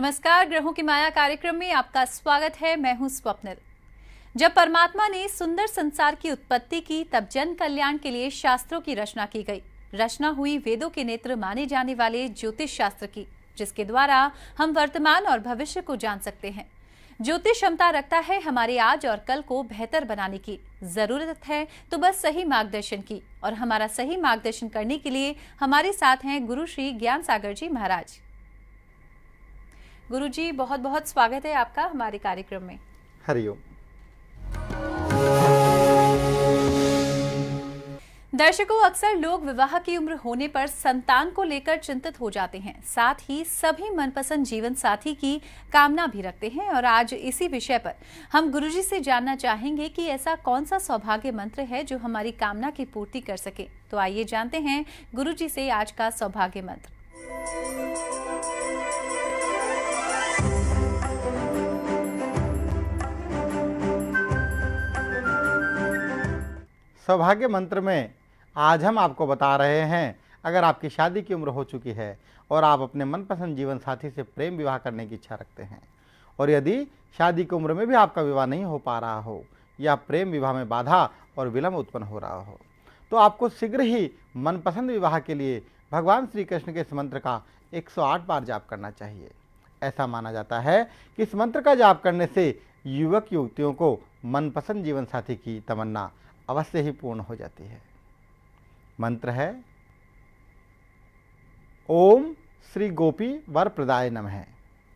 नमस्कार, ग्रहों की माया कार्यक्रम में आपका स्वागत है। मैं हूं स्वप्निल। जब परमात्मा ने सुंदर संसार की उत्पत्ति की, तब जन कल्याण के लिए शास्त्रों की रचना की गई। रचना हुई वेदों के नेत्र माने जाने वाले ज्योतिष शास्त्र की, जिसके द्वारा हम वर्तमान और भविष्य को जान सकते हैं। ज्योतिष क्षमता रखता है हमारे आज और कल को बेहतर बनाने की। जरूरत है तो बस सही मार्गदर्शन की, और हमारा सही मार्गदर्शन करने के लिए हमारे साथ हैं गुरु श्री ज्ञान सागर जी महाराज। गुरु जी, बहुत बहुत स्वागत है आपका हमारे कार्यक्रम में। हरिओम। दर्शकों, अक्सर लोग विवाह की उम्र होने पर संतान को लेकर चिंतित हो जाते हैं। साथ ही सभी मनपसंद जीवन साथी की कामना भी रखते हैं। और आज इसी विषय पर हम गुरुजी से जानना चाहेंगे कि ऐसा कौन सा सौभाग्य मंत्र है जो हमारी कामना की पूर्ति कर सके। तो आइए जानते हैं गुरुजी से आज का सौभाग्य मंत्र। सौभाग्य मंत्र में आज हम आपको बता रहे हैं, अगर आपकी शादी की उम्र हो चुकी है और आप अपने मनपसंद जीवन साथी से प्रेम विवाह करने की इच्छा रखते हैं, और यदि शादी की उम्र में भी आपका विवाह नहीं हो पा रहा हो या प्रेम विवाह में बाधा और विलंब उत्पन्न हो रहा हो, तो आपको शीघ्र ही मनपसंद विवाह के लिए भगवान श्री कृष्ण के इस मंत्र का 108 बार जाप करना चाहिए। ऐसा माना जाता है कि इस मंत्र का जाप करने से युवक युवतियों को मनपसंद जीवन साथी की तमन्ना अवश्य ही पूर्ण हो जाती है। मंत्र है ओम श्री गोपी वर प्रदाय नमः।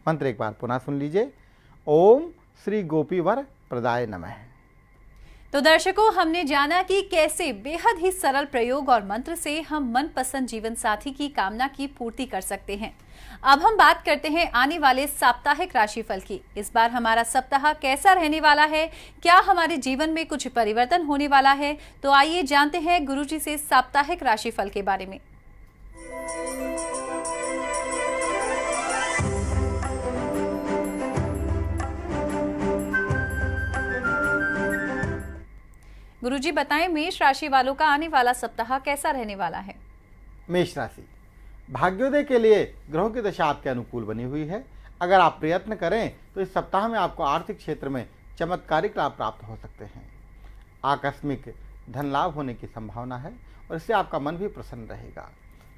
मंत्र एक बार पुनः सुन लीजिए, ओम श्री गोपी वर प्रदाय नमः। तो दर्शकों, हमने जाना कि कैसे बेहद ही सरल प्रयोग और मंत्र से हम मनपसंद जीवन साथी की कामना की पूर्ति कर सकते हैं। अब हम बात करते हैं आने वाले साप्ताहिक राशिफल की। इस बार हमारा सप्ताह कैसा रहने वाला है, क्या हमारे जीवन में कुछ परिवर्तन होने वाला है? तो आइए जानते हैं गुरुजी से साप्ताहिक राशिफल के बारे में। गुरुजी बताएं, मेष राशि वालों का आने वाला सप्ताह कैसा रहने वाला है? मेष राशि, भाग्योदय के लिए ग्रहों की दशा आपके अनुकूल बनी हुई है। अगर आप प्रयत्न करें तो इस सप्ताह में आपको आर्थिक क्षेत्र में चमत्कारिक लाभ प्राप्त हो सकते हैं। आकस्मिक धन लाभ होने की संभावना है और इससे आपका मन भी प्रसन्न रहेगा।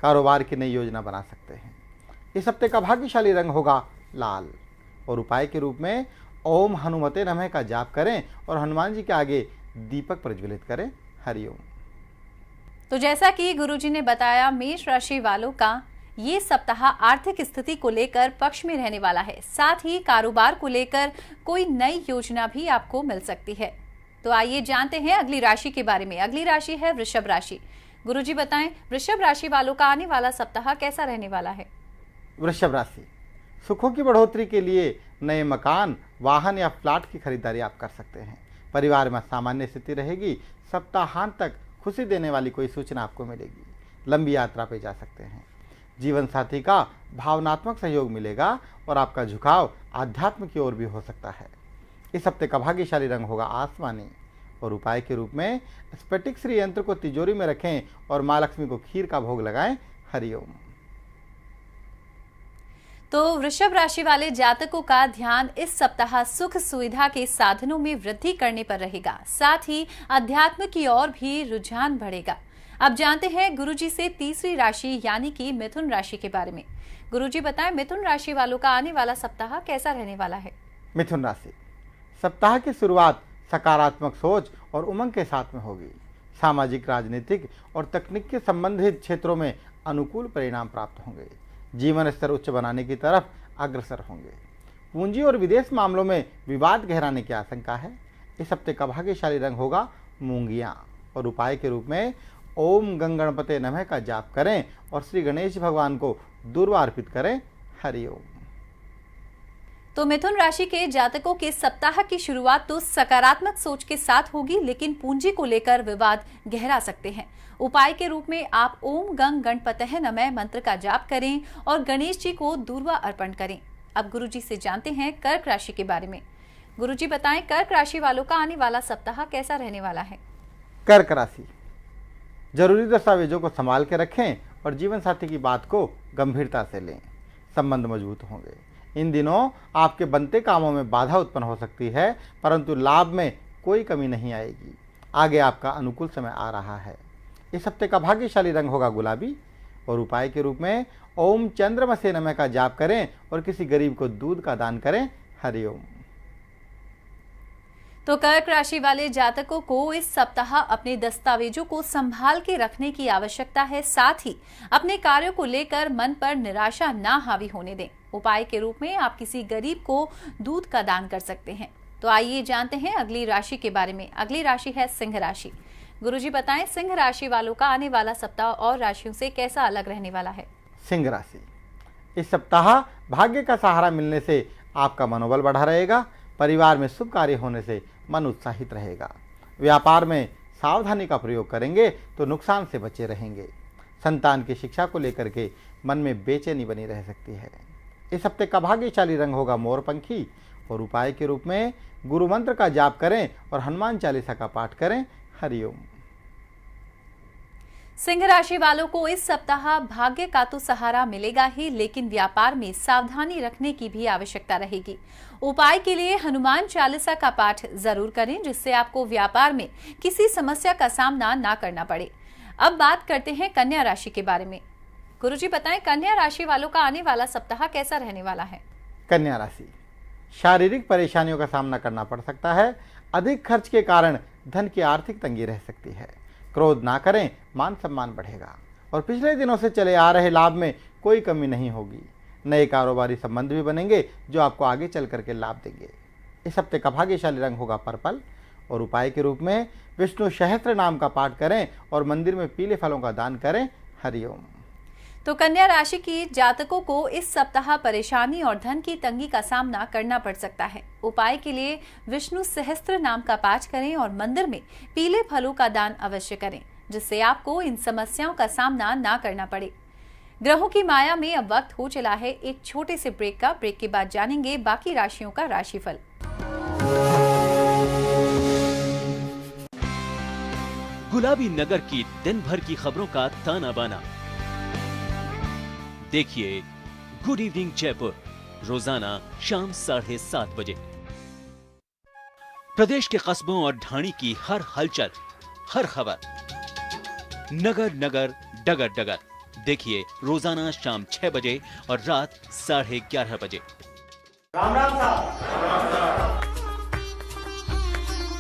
कारोबार की नई योजना बना सकते हैं। इस हफ्ते का भाग्यशाली रंग होगा लाल, और उपाय के रूप में ओम हनुमते नमः का जाप करें और हनुमान जी के आगे दीपक प्रज्वलित करें। हरिओम। तो जैसा कि गुरुजी ने बताया, मेष राशि वालों का ये सप्ताह आर्थिक स्थिति को लेकर पक्ष में रहने वाला है। साथ ही कारोबार को लेकर कोई नई योजना भी आपको मिल सकती है। तो आइए जानते हैं अगली राशि के बारे में। अगली राशि है वृषभ राशि। गुरुजी बताएं, वृषभ राशि वालों का आने वाला सप्ताह कैसा रहने वाला है? वृषभ राशि, सुखों की बढ़ोतरी के लिए नए मकान, वाहन या फ्लैट की खरीदारी आप कर सकते हैं। परिवार में सामान्य स्थिति रहेगी। सप्ताहांत तक खुशी देने वाली कोई सूचना आपको मिलेगी। लंबी यात्रा पे जा सकते हैं। जीवन साथी का भावनात्मक सहयोग मिलेगा और आपका झुकाव आध्यात्म की ओर भी हो सकता है। इस हफ्ते का भाग्यशाली रंग होगा आसमानी, और उपाय के रूप में स्फटिक श्री यंत्र को तिजोरी में रखें और माँ लक्ष्मी को खीर का भोग लगाएं। हरिओम। तो वृषभ राशि वाले जातकों का ध्यान इस सप्ताह सुख सुविधा के साधनों में वृद्धि करने पर रहेगा। साथ ही अध्यात्म की ओर भी रुझान बढ़ेगा। अब जानते हैं गुरुजी से तीसरी राशि यानी कि मिथुन राशि के बारे में। गुरुजी बताएं, मिथुन राशि वालों का आने वाला सप्ताह कैसा रहने वाला है? मिथुन राशि, सप्ताह की शुरुआत सकारात्मक सोच और उमंग के साथ में होगी। सामाजिक, राजनीतिक और तकनीक के संबंधित क्षेत्रों में अनुकूल परिणाम प्राप्त होंगे। जीवन स्तर उच्च बनाने की तरफ अग्रसर होंगे। पूंजी और विदेश मामलों में विवाद गहराने की आशंका है। इस हफ्ते का भाग्यशाली रंग होगा मूंगियां, और उपाय के रूप में ओम गंगणपते नमः का जाप करें और श्री गणेश भगवान को दूर्वा अर्पित करें। हरिओम। तो मिथुन राशि के जातकों के सप्ताह की शुरुआत तो सकारात्मक सोच के साथ होगी, लेकिन पूंजी को लेकर विवाद गहरा सकते हैं। उपाय के रूप में आप ओम गंग गणपतः नमः मंत्र का जाप करें और गणेश जी को दूर्वा अर्पण करें। अब गुरुजी से जानते हैं कर्क राशि के बारे में। गुरुजी बताएं, कर्क राशि वालों का आने वाला सप्ताह कैसा रहने वाला है? कर्क राशि, जरूरी दस्तावेजों को संभाल के रखें और जीवन साथी की बात को गंभीरता से लें। संबंध मजबूत होंगे। इन दिनों आपके बनते कामों में बाधा उत्पन्न हो सकती है, परंतु लाभ में कोई कमी नहीं आएगी। आगे आपका अनुकूल समय आ रहा है। इस हफ्ते का भाग्यशाली रंग होगा गुलाबी और उपाय के रूप में ओम चंद्रमसे नमः का जाप करें और किसी गरीब को दूध का दान करें। हरिओम। तो कर्क राशि वाले जातकों को इस सप्ताह अपने दस्तावेजों को संभाल के रखने की आवश्यकता है। साथ ही अपने कार्यों को लेकर मन पर निराशा ना हावी होने दें। उपाय के रूप में आप किसी गरीब को दूध का दान कर सकते हैं। तो आइए जानते हैं अगली राशि के बारे में। अगली राशि है सिंह राशि। गुरुजी बताएं, सिंह राशि वालों का आने वाला सप्ताह और राशियों से कैसा अलग रहने वाला है। सिंह राशि, इस सप्ताह भाग्य का सहारा मिलने से आपका मनोबल बढ़ा रहेगा। परिवार में शुभ कार्य होने से मन उत्साहित रहेगा। व्यापार में सावधानी का प्रयोग करेंगे तो नुकसान से बचे रहेंगे। संतान की शिक्षा को लेकर के मन में बेचैनी बनी रह सकती है। इस हफ्ते का भाग्यशाली रंग होगा मोरपंखी और उपाय के रूप में गुरु मंत्र का जाप करें और हनुमान चालीसा का पाठ करें। हरिओम। सिंह राशि वालों को इस सप्ताह भाग्य का तो सहारा मिलेगा ही, लेकिन व्यापार में सावधानी रखने की भी आवश्यकता रहेगी। उपाय के लिए हनुमान चालीसा का पाठ जरूर करें, जिससे आपको व्यापार में किसी समस्या का सामना ना करना पड़े। अब बात करते हैं कन्या राशि के बारे में। गुरुजी बताएं, कन्या राशि वालों का आने वाला सप्ताह कैसा रहने वाला है। कन्या राशि, शारीरिक परेशानियों का सामना करना पड़ सकता है। अधिक खर्च के कारण धन की आर्थिक तंगी रह सकती है। क्रोध ना करें, मान सम्मान बढ़ेगा और पिछले दिनों से चले आ रहे लाभ में कोई कमी नहीं होगी। नए कारोबारी संबंध भी बनेंगे जो आपको आगे चल करके लाभ देंगे। इस हफ्ते का भाग्यशाली रंग होगा पर्पल और उपाय के रूप में विष्णु सहस्त्र नाम का पाठ करें और मंदिर में पीले फलों का दान करें। हरिओम। तो कन्या राशि की जातकों को इस सप्ताह परेशानी और धन की तंगी का सामना करना पड़ सकता है। उपाय के लिए विष्णु सहस्त्र नाम का पाठ करें और मंदिर में पीले फलों का दान अवश्य करें, जिससे आपको इन समस्याओं का सामना ना करना पड़े। ग्रहों की माया में अब वक्त हो चला है एक छोटे से ब्रेक का। ब्रेक के बाद जानेंगे बाकी राशियों का राशिफल। गुलाबी नगर की दिन भर की खबरों का ताना बाना देखिए गुड इवनिंग जयपुर रोजाना शाम 7:30 बजे। प्रदेश के कस्बों और ढाणी की हर हलचल, हर खबर, नगर नगर डगर डगर देखिए रोजाना शाम 6 बजे और रात 11:30 बजे। राम राम साहब।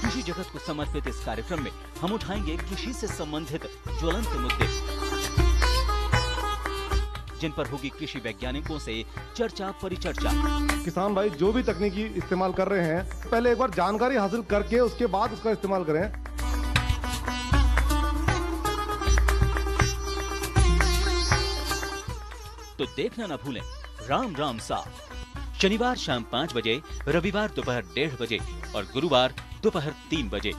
कृषि जगत को समर्पित इस कार्यक्रम में हम उठाएंगे कृषि से संबंधित ज्वलंत मुद्दे, जिन पर होगी कृषि वैज्ञानिकों से चर्चा परिचर्चा। किसान भाई जो भी तकनीकी इस्तेमाल कर रहे हैं, पहले एक बार जानकारी हासिल करके उसके बाद उसका इस्तेमाल करें। तो देखना ना भूलें राम राम साहब, शनिवार शाम 5 बजे, रविवार दोपहर 1:30 बजे और गुरुवार दोपहर 3 बजे।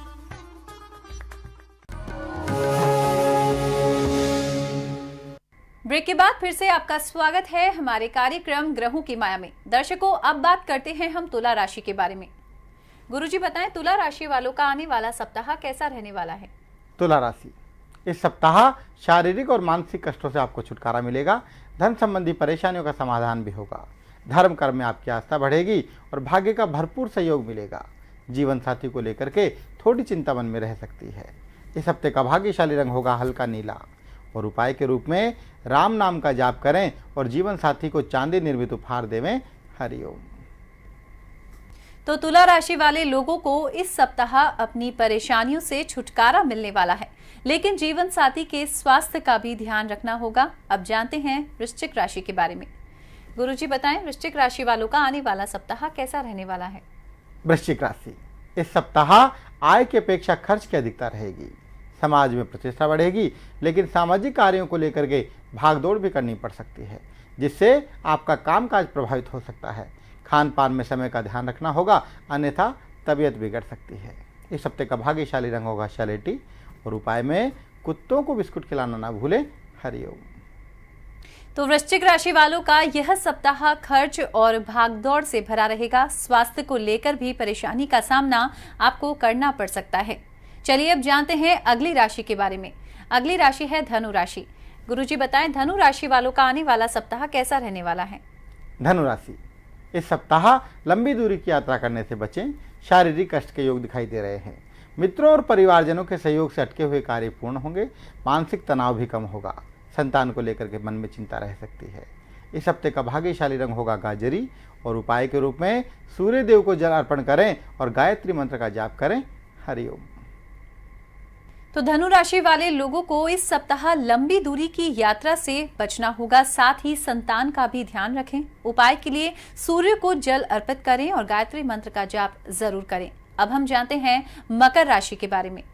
ब्रेक के बाद फिर से आपका स्वागत है हमारे कार्यक्रम ग्रहों की माया में। दर्शकों, अब बात करते हैं हम तुला राशि के बारे में। गुरुजी बताएं, तुला राशि वालों का आने वाला सप्ताह कैसा रहने वाला है। तुला राशि, इस सप्ताह शारीरिक और मानसिक कष्टों से आपको छुटकारा मिलेगा। धन संबंधी परेशानियों का समाधान भी होगा। धर्म कर्म में आपकी आस्था बढ़ेगी और भाग्य का भरपूर सहयोग मिलेगा। जीवन साथी को लेकर के थोड़ी चिंता मन में रह सकती है। इस हफ्ते का भाग्यशाली रंग होगा हल्का नीला और उपाय के रूप में राम नाम का जाप करें और जीवन साथी को चांदी निर्मित उपहार देवें। हरिओम। तो तुला राशि वाले लोगों को इस सप्ताह अपनी परेशानियों से छुटकारा मिलने वाला है, लेकिन जीवन साथी के स्वास्थ्य का भी ध्यान रखना होगा। अब जानते हैं वृश्चिक राशि के बारे में। गुरुजी बताएं, वृश्चिक राशि वालों का आने वाला सप्ताह कैसा रहने वाला है। वृश्चिक राशि, इस सप्ताह आय की अपेक्षा खर्च की अधिकता रहेगी। समाज में प्रतिष्ठा बढ़ेगी, लेकिन सामाजिक कार्यों को लेकर के भागदौड़ भी करनी पड़ सकती है, जिससे आपका कामकाज प्रभावित हो सकता है। खान पान में समय का ध्यान रखना होगा, अन्यथा तबीयत बिगड़ सकती है। इस हफ्ते का भाग्यशाली रंग होगा सलेटी और उपाय में कुत्तों को बिस्कुट खिलाना ना भूलें। हरिओम। तो वृश्चिक राशि वालों का यह सप्ताह खर्च और भागदौड़ से भरा रहेगा। स्वास्थ्य को लेकर भी परेशानी का सामना आपको करना पड़ सकता है। चलिए अब जानते हैं अगली राशि के बारे में। अगली राशि है धनु राशि। गुरुजी बताएं, धनु राशि वालों का आने वाला सप्ताह कैसा रहने वाला है। धनु राशि, इस सप्ताह लंबी दूरी की यात्रा करने से बचें। शारीरिक कष्ट के योग दिखाई दे रहे हैं। मित्रों और परिवारजनों के सहयोग से अटके हुए कार्य पूर्ण होंगे। मानसिक तनाव भी कम होगा। संतान को लेकर के मन में चिंता रह सकती है। इस हफ्ते का भाग्यशाली रंग होगा गाजरी और उपाय के रूप में सूर्य देव को जल अर्पण करें और गायत्री मंत्र का जाप करें। हरिओम। तो धनु राशि वाले लोगों को इस सप्ताह लंबी दूरी की यात्रा से बचना होगा। साथ ही संतान का भी ध्यान रखें। उपाय के लिए सूर्य को जल अर्पित करें और गायत्री मंत्र का जाप जरूर करें। अब हम जानते हैं मकर राशि के बारे में।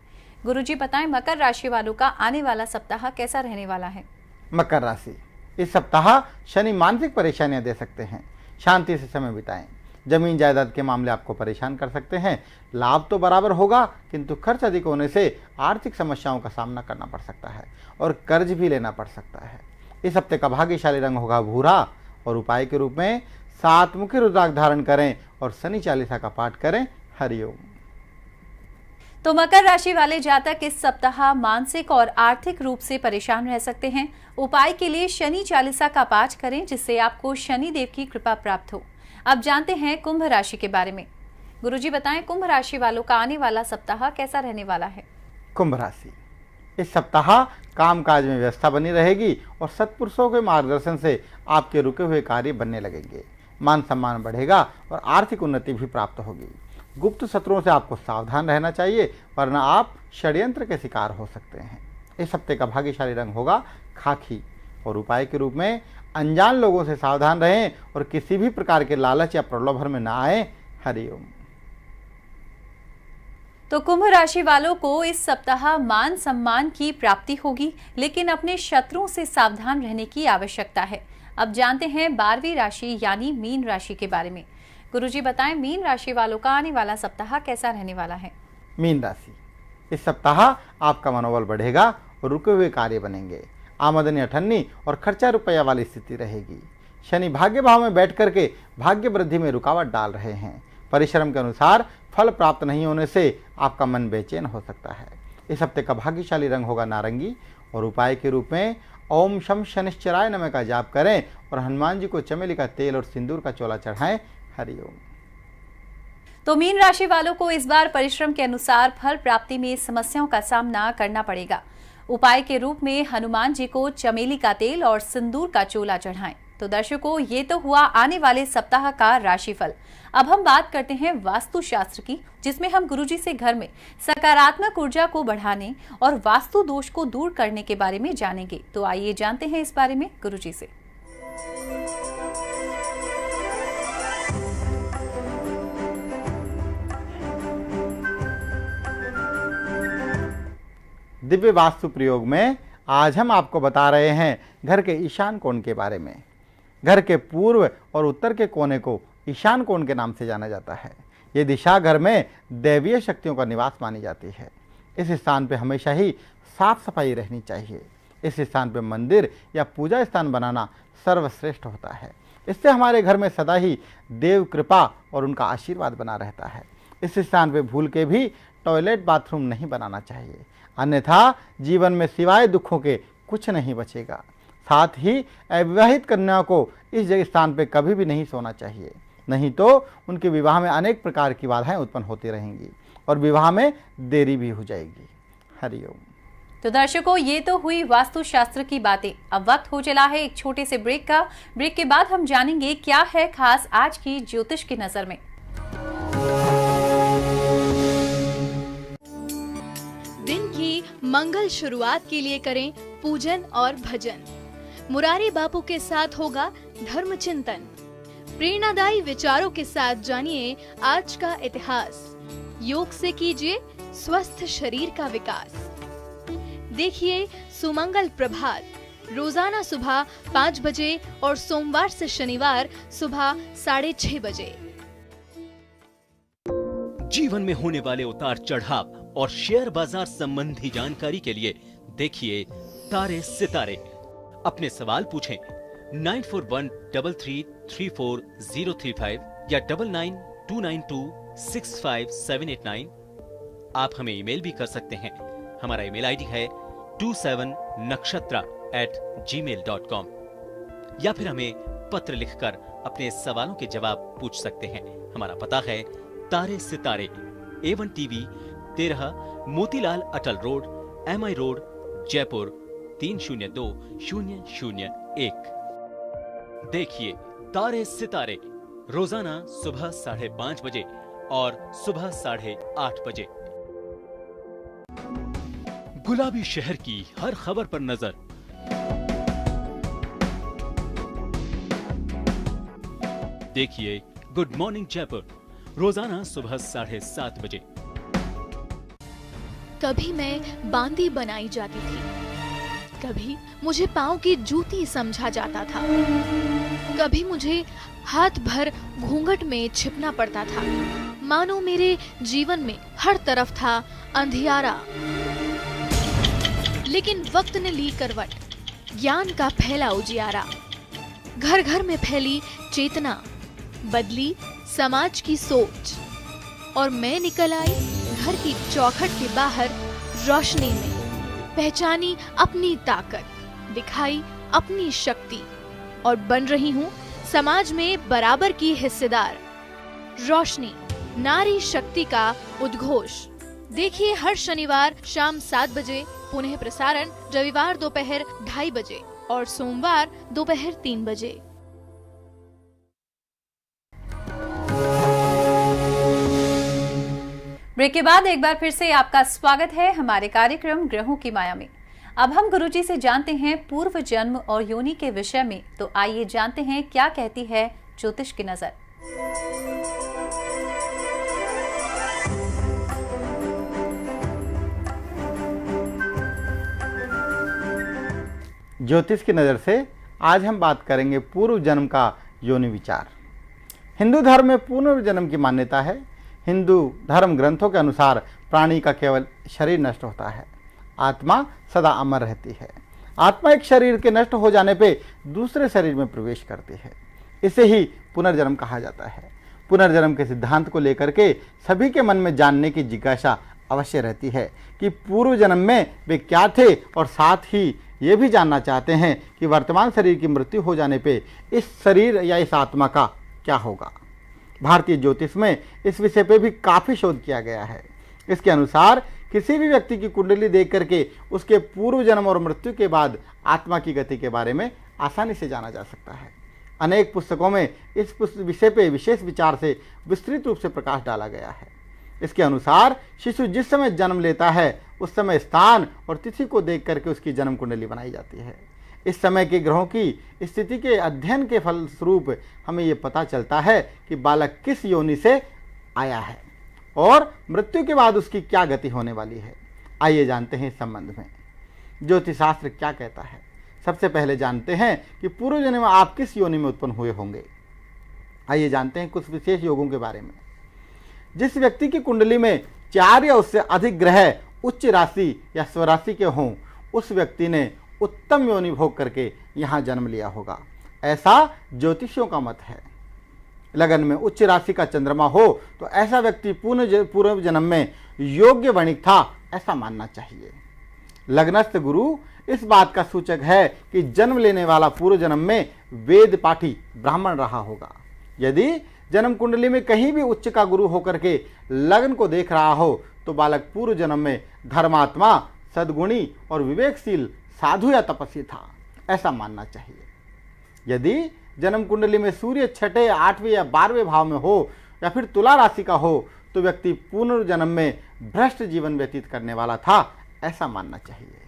गुरुजी बताएं, मकर राशि वालों का आने वाला सप्ताह कैसा रहने वाला है? मकर राशि, इस सप्ताह शनि मानसिक परेशानियां दे सकते हैं। शांति से समय बिताएं। जमीन जायदाद के मामले आपको परेशान कर सकते हैं। लाभ तो बराबर होगा, किंतु खर्च अधिक होने से आर्थिक समस्याओं का सामना करना पड़ सकता है और कर्ज भी लेना पड़ सकता है। इस हफ्ते का भाग्यशाली रंग होगा भूरा और उपाय के रूप में 7 मुखी रुद्राक्ष धारण करें और शनि चालीसा का पाठ करें। हरिओम। तो मकर राशि वाले जातक इस सप्ताह मानसिक और आर्थिक रूप से परेशान रह सकते हैं। उपाय के लिए शनि चालीसा का पाठ करें, जिससे आपको शनि देव की कृपा प्राप्त हो। अब जानते हैं कुंभ राशि के बारे में। गुरुजी बताएं, कुंभ राशि वालों का आने वाला सप्ताह कैसा रहने वाला है? कुंभ राशि, इस सप्ताह कामकाज में व्यवस्था बनी रहेगी और सत्पुरुषों के मार्गदर्शन से आपके रुके हुए कार्य बनने लगेंगे। मान सम्मान बढ़ेगा और आर्थिक उन्नति भी प्राप्त होगी। गुप्त शत्रुओं से आपको सावधान रहना चाहिए, वरना आप षड्यंत्र के शिकार हो सकते हैं। इस हफ्ते का भाग्यशाली रंग होगा खाकी और उपाय के रूप में अनजान लोगों से सावधान रहें और किसी भी प्रकार के लालच या प्रलोभन में ना आए। हरिओम। तो कुंभ राशि वालों को इस सप्ताह मान सम्मान की प्राप्ति होगी, लेकिन अपने शत्रुओं से सावधान रहने की आवश्यकता है। अब जानते हैं 12वीं राशि यानी मीन राशि के बारे में। गुरुजी बताएं, मीन राशि वालों का आने वाला सप्ताह कैसा रहने वाला है? मीन राशि, इस सप्ताह आपका मनोबल बढ़ेगा और रुके हुए कार्य बनेंगे। आमदनी अठन्नी और खर्चा रुपया वाली स्थिति रहेगी। शनि भाग्य भाव में बैठ करके भाग्य वृद्धि में रुकावट डाल रहे हैं। परिश्रम के अनुसार फल प्राप्त नहीं होने से आपका मन बेचैन हो सकता है। इस हफ्ते का भाग्यशाली रंग होगा नारंगी और उपाय के रूप में ओम शम शनिश्चराय नमः का जाप करें और हनुमान जी को चमेली का तेल और सिंदूर का चोला चढ़ाएं। हरिओम। तो मीन राशि वालों को इस बार परिश्रम के अनुसार फल प्राप्ति में समस्याओं का सामना करना पड़ेगा। उपाय के रूप में हनुमान जी को चमेली का तेल और सिंदूर का चोला चढ़ाएं। तो दर्शकों, ये तो हुआ आने वाले सप्ताह का राशिफल। अब हम बात करते हैं वास्तु शास्त्र की, जिसमें हम गुरुजी से घर में सकारात्मक ऊर्जा को बढ़ाने और वास्तु दोष को दूर करने के बारे में जानेंगे। तो आइए जानते हैं इस बारे में गुरुजी से। दिव्य वास्तु प्रयोग में आज हम आपको बता रहे हैं घर के ईशान कोण के बारे में। घर के पूर्व और उत्तर के कोने को ईशान कोण के नाम से जाना जाता है। ये दिशा घर में दैवीय शक्तियों का निवास मानी जाती है। इस स्थान पर हमेशा ही साफ सफाई रहनी चाहिए। इस स्थान पर मंदिर या पूजा स्थान बनाना सर्वश्रेष्ठ होता है। इससे हमारे घर में सदा ही देव कृपा और उनका आशीर्वाद बना रहता है। इस स्थान पर भूल के भी टॉयलेट बाथरूम नहीं बनाना चाहिए, अन्यथा जीवन में सिवाय दुखों के कुछ नहीं बचेगा। साथ ही अविवाहित कन्या को इस जगह स्थान पर कभी भी नहीं सोना चाहिए, नहीं तो उनके विवाह में अनेक प्रकार की बाधाएं उत्पन्न होती रहेंगी और विवाह में देरी भी हो जाएगी। हरिओम। तो दर्शकों, ये तो हुई वास्तु शास्त्र की बातें। अब वक्त हो चला है एक छोटे से ब्रेक का। ब्रेक के बाद हम जानेंगे क्या है खास आज की ज्योतिष की नजर में। दिन की मंगल शुरुआत के लिए करें पूजन और भजन। मुरारी बापू के साथ होगा धर्म चिंतन। प्रेरणादायी विचारों के साथ जानिए आज का इतिहास। योग से कीजिए स्वस्थ शरीर का विकास। देखिए सुमंगल प्रभात रोजाना सुबह 5 बजे और सोमवार से शनिवार सुबह 6:30 बजे। जीवन में होने वाले उतार चढ़ाव और शेयर बाजार संबंधी जानकारी के लिए देखिए तारे सितारे। अपने सवाल पूछें 9413334035 या 9929265789। आप हमें ईमेल भी कर सकते हैं। हमारा ईमेल आईडी है 27nakshatra@gmail.com। या फिर हमें पत्र लिखकर अपने सवालों के जवाब पूछ सकते हैं। हमारा पता है तारे सितारे, A1 TV 13 मोतीलाल अटल रोड, MI रोड, जयपुर 302001। देखिए तारे सितारे रोजाना सुबह 5:30 बजे और सुबह 8:30 बजे। गुलाबी शहर की हर खबर पर नजर, देखिए गुड मॉर्निंग जयपुर रोजाना सुबह 7:30 बजे। कभी मैं बांदी बनाई जाती थी, कभी मुझे पाँव की जूती समझा जाता था, कभी मुझे हाथ भर घूंघट में छिपना पड़ता था। मानो मेरे जीवन में हर तरफ था अंधियारा। लेकिन वक्त ने ली करवट, ज्ञान का फैला उजियारा। घर घर में फैली चेतना, बदली समाज की सोच, और मैं निकल आई घर की चौखट के बाहर रोशनी में। पहचानी अपनी ताकत, दिखाई अपनी शक्ति, और बन रही हूँ समाज में बराबर की हिस्सेदार। रोशनी, नारी शक्ति का उद्घोष। देखिए हर शनिवार शाम 7 बजे, पुनः प्रसारण रविवार दोपहर 2:30 बजे और सोमवार दोपहर 3 बजे। ब्रेक के बाद एक बार फिर से आपका स्वागत है हमारे कार्यक्रम ग्रहों की माया में। अब हम गुरुजी से जानते हैं पूर्व जन्म और योनि के विषय में। तो आइए जानते हैं क्या कहती है ज्योतिष की नजर। ज्योतिष की नज़र से आज हम बात करेंगे पूर्व जन्म का योनि विचार। हिंदू धर्म में पूर्व जन्म की मान्यता है। हिंदू धर्म ग्रंथों के अनुसार प्राणी का केवल शरीर नष्ट होता है, आत्मा सदा अमर रहती है। आत्मा एक शरीर के नष्ट हो जाने पे दूसरे शरीर में प्रवेश करती है। इसे ही पुनर्जन्म कहा जाता है। पुनर्जन्म के सिद्धांत को लेकर के सभी के मन में जानने की जिज्ञासा अवश्य रहती है कि पूर्व जन्म में वे क्या थे, और साथ ही ये भी जानना चाहते हैं कि वर्तमान शरीर की मृत्यु हो जाने पे इस शरीर या इस आत्मा का क्या होगा। भारतीय ज्योतिष में इस विषय पे भी काफ़ी शोध किया गया है। इसके अनुसार किसी भी व्यक्ति की कुंडली देख करके उसके पूर्व जन्म और मृत्यु के बाद आत्मा की गति के बारे में आसानी से जाना जा सकता है। अनेक पुस्तकों में इस विषय पे विशेष विचार से विस्तृत रूप से प्रकाश डाला गया है। इसके अनुसार शिशु जिस समय जन्म लेता है उस समय स्थान और तिथि को देख करके उसकी जन्म कुंडली बनाई जाती है। इस समय के ग्रहों की स्थिति के अध्ययन के फलस्वरूप हमें ये पता चलता है कि बालक किस योनि से आया है और मृत्यु के बाद उसकी क्या गति होने वाली है। आइए जानते हैं इस संबंध में ज्योतिष शास्त्र क्या कहता है। सबसे पहले जानते हैं कि पूर्व जन्म में आप किस योनि में उत्पन्न हुए होंगे। आइए जानते हैं कुछ विशेष योगों के बारे में। जिस व्यक्ति की कुंडली में 4 या उससे अधिक ग्रह उच्च राशि या स्वराशि के हों, उस व्यक्ति ने उत्तम योनि भोग करके यहाँ जन्म लिया होगा, ऐसा ज्योतिषियों का मत है। लगन में उच्च राशि का चंद्रमा हो तो ऐसा व्यक्ति पूर्व जन्म में योग्य वणिक था, ऐसा मानना चाहिए। लग्नस्थ गुरु इस बात का सूचक है कि जन्म लेने वाला पूर्व जन्म में वेद पाठी ब्राह्मण रहा होगा। यदि जन्म कुंडली में कहीं भी उच्च का गुरु होकर के लग्न को देख रहा हो तो बालक पूर्व जन्म में धर्मात्मा, सद्गुणी और विवेकशील साधु या तपस्वी था, ऐसा मानना चाहिए। यदि जन्म कुंडली में सूर्य 6, 8वें या 12वें भाव में हो या फिर तुला राशि का हो तो व्यक्ति पुनर्जन्म में भ्रष्ट जीवन व्यतीत करने वाला था, ऐसा मानना चाहिए।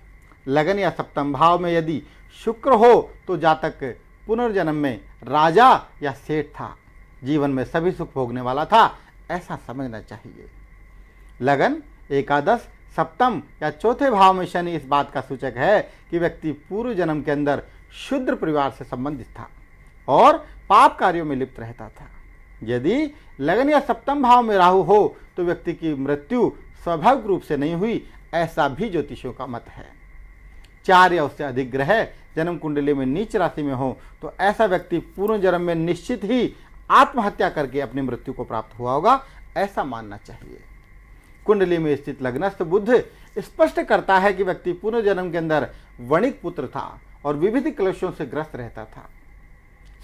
लगन या सप्तम भाव में यदि शुक्र हो तो जातक पुनर्जन्म में राजा या सेठ था, जीवन में सभी सुख भोगने वाला था, ऐसा समझना चाहिए। लगन, एकादश, सप्तम या चौथे भाव में शनि इस बात का सूचक है कि व्यक्ति पूर्व जन्म के अंदर शूद्र परिवार से संबंधित था और पाप कार्यों में लिप्त रहता था। यदि लगन या सप्तम भाव में राहु हो तो व्यक्ति की मृत्यु स्वाभाविक रूप से नहीं हुई, ऐसा भी ज्योतिषियों का मत है। 4 या उससे अधिक ग्रह जन्म कुंडली में नीच राशि में हो तो ऐसा व्यक्ति पूर्व जन्म में निश्चित ही आत्महत्या करके अपनी मृत्यु को प्राप्त हुआ होगा, ऐसा मानना चाहिए। कुंडली में स्थित लग्नस्थ बुध स्पष्ट करता है कि व्यक्ति पुनर्जन्म के अंदर वणिक पुत्र था और विविध क्लेशों से ग्रस्त रहता था।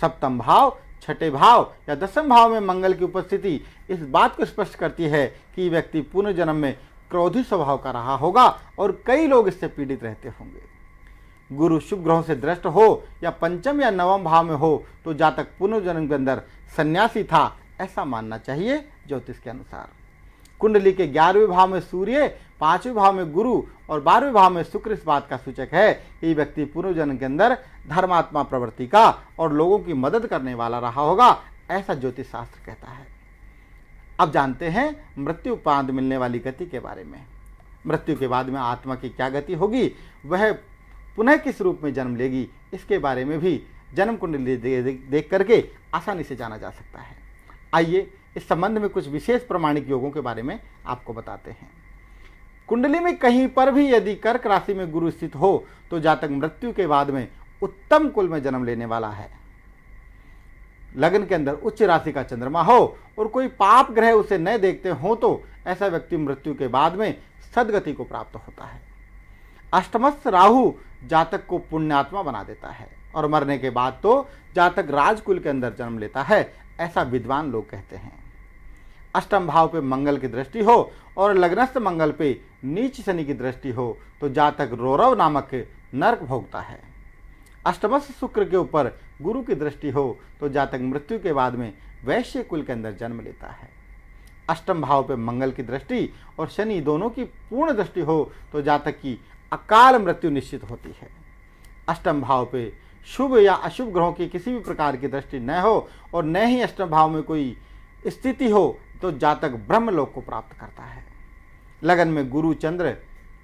सप्तम भाव, छठे भाव या दसम भाव में मंगल की उपस्थिति इस बात को स्पष्ट करती है कि व्यक्ति पुनर्जन्म में क्रोधी स्वभाव का रहा होगा और कई लोग इससे पीड़ित रहते होंगे। गुरु शुभ ग्रहों से दृष्ट हो या पंचम या नवम भाव में हो तो जातक पुनर्जन्म के अंदर सन्यासी था, ऐसा मानना चाहिए ज्योतिष के अनुसार। कुंडली के 11वें भाव में सूर्य, 5वें भाव में गुरु और 12वें भाव में शुक्र इस बात का सूचक है कि व्यक्ति पुनर्जन्म के अंदर धर्मात्मा प्रवृत्ति का और लोगों की मदद करने वाला रहा होगा, ऐसा ज्योतिष शास्त्र कहता है। अब जानते हैं मृत्यु उपरांत मिलने वाली गति के बारे में। मृत्यु के बाद में आत्मा की क्या गति होगी, वह पुनः किस रूप में जन्म लेगी, इसके बारे में भी जन्म कुंडली देख करके आसानी से जाना जा सकता है। आइए इस संबंध में कुछ विशेष प्रमाणिक योगों के बारे में आपको बताते हैं। कुंडली में कहीं पर भी यदि कर्क राशि में गुरु स्थित हो तो जातक मृत्यु के बाद में उत्तम कुल में जन्म लेने वाला है। लग्न के अंदर उच्च राशि का चंद्रमा हो और कोई पाप ग्रह उसे न देखते हो तो ऐसा व्यक्ति मृत्यु के बाद में सदगति को प्राप्त होता है। अष्टमस्थ राहु जातक को पुण्यात्मा बना देता है और मरने के बाद तो जातक राजकुल के अंदर जन्म लेता है, ऐसा विद्वान लोग कहते हैं। अष्टम भाव पे मंगल की दृष्टि हो और लग्नस्थ मंगल पे नीच शनि की दृष्टि हो तो जातक रौरव नामक नरक भोगता है। अष्टमस्थ शुक्र के ऊपर गुरु की दृष्टि हो तो जातक मृत्यु के बाद में वैश्य कुल के अंदर जन्म लेता है। अष्टम भाव पे मंगल की दृष्टि और शनि दोनों की पूर्ण दृष्टि हो तो जातक की अकाल मृत्यु निश्चित होती है। अष्टम भाव पे शुभ या अशुभ ग्रहों की किसी भी प्रकार की दृष्टि न हो और न ही अष्टम भाव में कोई स्थिति हो तो जातक ब्रह्मलोक को प्राप्त करता है। लगन में गुरु चंद्र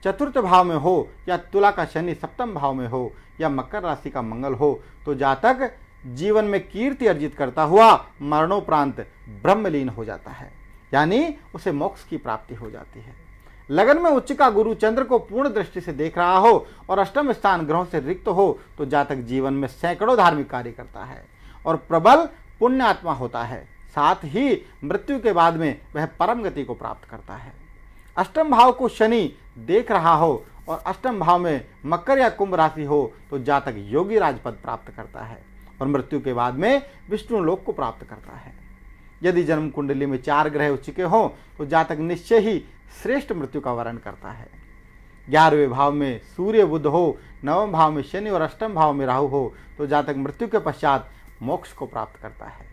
चतुर्थ भाव में हो या तुला का शनि सप्तम भाव में हो या मकर राशि का मंगल हो तो जातक जीवन में कीर्ति अर्जित करता हुआ मरणोपरांत ब्रह्मलीन हो जाता है, यानी उसे मोक्ष की प्राप्ति हो जाती है। लगन में उच्च का गुरु चंद्र को पूर्ण दृष्टि से देख रहा हो और अष्टम स्थान ग्रहों से रिक्त हो तो जातक जीवन में सैकड़ों धार्मिक कार्य करता है और प्रबल पुण्यात्मा होता है। साथ ही मृत्यु के बाद में वह परम गति को प्राप्त करता है। अष्टम भाव को शनि देख रहा हो और अष्टम भाव में मकर या कुंभ राशि हो तो जातक योगी राजपद प्राप्त करता है और मृत्यु के बाद में विष्णु लोक को प्राप्त करता है। यदि जन्म कुंडली में 4 ग्रह उच्च के हो तो जातक निश्चय ही श्रेष्ठ मृत्यु का वर्ण करता है। 11वें भाव में सूर्य बुध हो, 9वें भाव में शनि और अष्टम भाव में राहु हो तो जातक मृत्यु के पश्चात मोक्ष को प्राप्त करता है।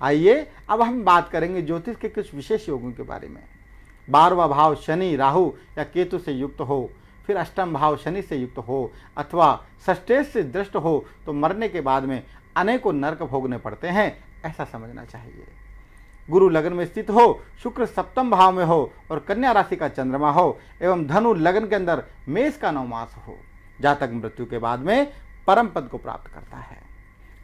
आइए अब हम बात करेंगे ज्योतिष के कुछ विशेष योगों के बारे में। 12वां भाव शनि राहु या केतु से युक्त हो, फिर अष्टम भाव शनि से युक्त हो अथवा षष्ठेश से दृष्ट हो तो मरने के बाद में अनेकों नरक भोगने पड़ते हैं, ऐसा समझना चाहिए। गुरु लगन में स्थित हो, शुक्र सप्तम भाव में हो और कन्या राशि का चंद्रमा हो एवं धनु लगन के अंदर मेष का 9 मास हो, जातक मृत्यु के बाद में परम पद को प्राप्त करता है।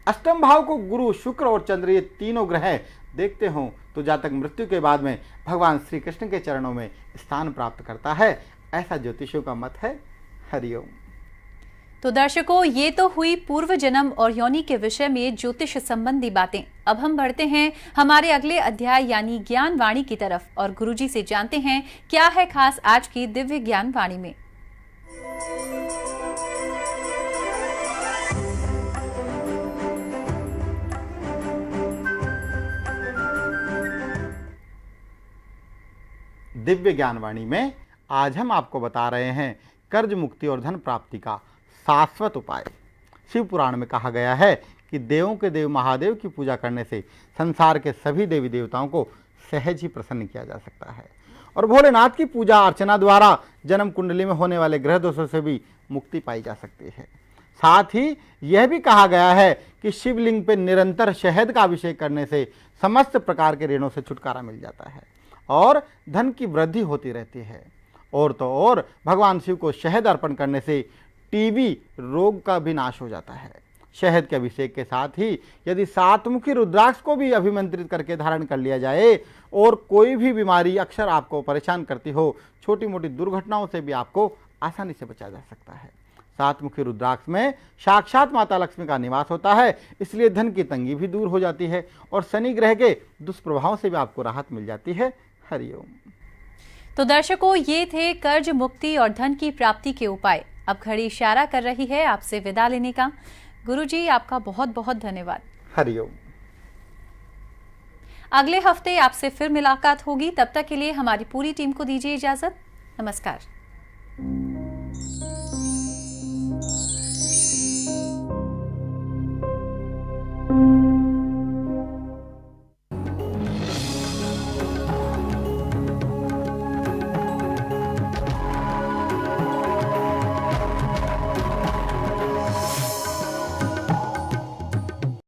अष्टम भाव को गुरु शुक्र और चंद्र ये तीनों ग्रह देखते हो तो जातक मृत्यु के बाद में भगवान श्री कृष्ण के चरणों में स्थान प्राप्त करता है, ऐसा ज्योतिषियों का मत है। हरिओम। तो दर्शकों, ये तो हुई पूर्व जन्म और योनि के विषय में ज्योतिष संबंधी बातें। अब हम बढ़ते हैं हमारे अगले अध्याय यानी ज्ञान वाणी की तरफ और गुरुजी से जानते हैं क्या है खास आज की दिव्य ज्ञान वाणी में। दिव्य ज्ञानवाणी में आज हम आपको बता रहे हैं कर्ज मुक्ति और धन प्राप्ति का शाश्वत उपाय। शिव पुराण में कहा गया है कि देवों के देव महादेव की पूजा करने से संसार के सभी देवी देवताओं को सहज ही प्रसन्न किया जा सकता है और भोलेनाथ की पूजा अर्चना द्वारा जन्म कुंडली में होने वाले ग्रह दोषों से भी मुक्ति पाई जा सकती है। साथ ही यह भी कहा गया है कि शिवलिंग पर निरंतर शहद का अभिषेक करने से समस्त प्रकार के ऋणों से छुटकारा मिल जाता है और धन की वृद्धि होती रहती है। और तो और भगवान शिव को शहद अर्पण करने से टीबी रोग का भी नाश हो जाता है। शहद के अभिषेक के साथ ही यदि 7 मुखी रुद्राक्ष को भी अभिमंत्रित करके धारण कर लिया जाए और कोई भी बीमारी अक्सर आपको परेशान करती हो, छोटी मोटी दुर्घटनाओं से भी आपको आसानी से बचा जा सकता है। 7 मुखी रुद्राक्ष में साक्षात माता लक्ष्मी का निवास होता है, इसलिए धन की तंगी भी दूर हो जाती है और शनि ग्रह के दुष्प्रभाव से भी आपको राहत मिल जाती है। हरिओम। तो दर्शकों, ये थे कर्ज मुक्ति और धन की प्राप्ति के उपाय। अब घड़ी इशारा कर रही है आपसे विदा लेने का। गुरुजी, आपका बहुत बहुत धन्यवाद। हरिओम। अगले हफ्ते आपसे फिर मुलाकात होगी, तब तक के लिए हमारी पूरी टीम को दीजिए इजाजत। नमस्कार।